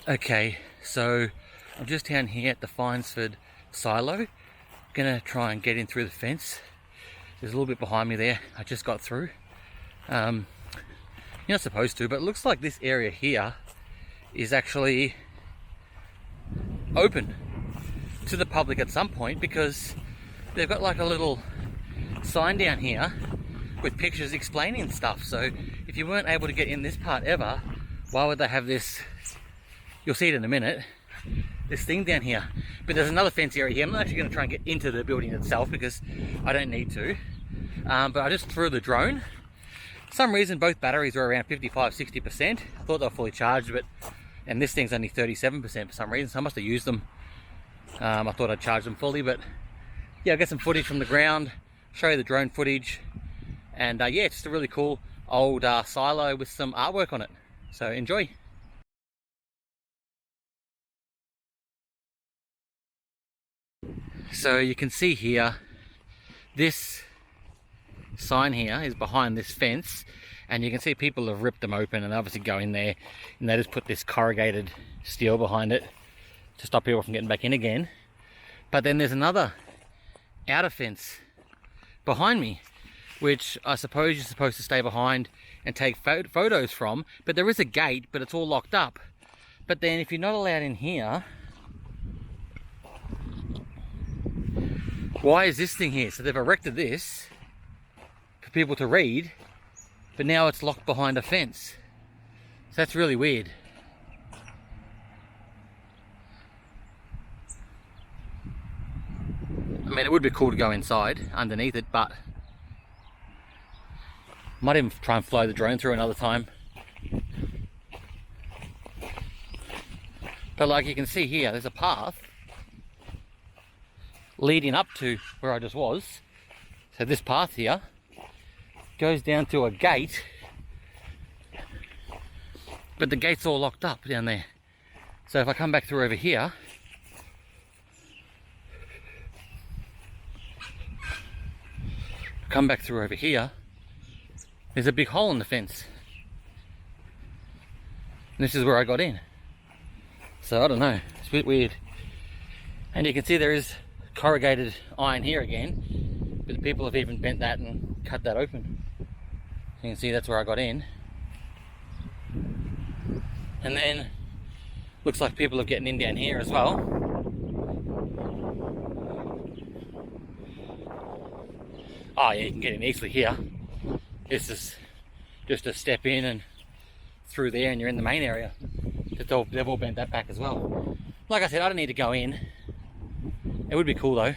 Okay, so I'm just down here at the Fyansford silo. Gonna try and get in through the fence. There's a little bit behind me there. I just got through. You're not supposed to, but it looks like this area here is actually open to the public at some point, because they've got like a little sign down here with pictures explaining stuff. So if you weren't able to get in this part ever, why would they have this? You'll see it in a minute, this thing down here. But there's another fence area here. I'm not actually going to try and get into the building itself because I don't need to. But I just threw the drone. For some reason both batteries were around 55-60%. I thought they were fully charged, and this thing's only 37% for some reason, so I must have used them. I thought I'd charge them fully, but yeah, I'll get some footage from the ground, show you the drone footage, and yeah, it's just a really cool old silo with some artwork on it. So enjoy. So you can see here, this sign here is behind this fence, and you can see people have ripped them open and obviously go in there, and they just put this corrugated steel behind it to stop people from getting back in again. But then there's another outer fence behind me, which I suppose you're supposed to stay behind and take photos from, but there is a gate, but it's all locked up. But then if you're not allowed in here, why is this thing here? So they've erected this for people to read, but now it's locked behind a fence. So that's really weird. I mean, it would be cool to go inside underneath it, but might even try and fly the drone through another time. But like you can see here, there's a path leading up to where I just was. So this path here goes down to a gate, but the gate's all locked up down there. So if I come back through over here, there's a big hole in the fence. And this is where I got in. So I don't know, it's a bit weird. And you can see there is corrugated iron here again, but the people have even bent that and cut that open. You can see that's where I got in. And then looks like people are getting in down here as well. Oh yeah, you can get in easily here. This is just a step in and through there and you're in the main area. They've all bent that back as well. Like I said, I don't need to go in. It would be cool though.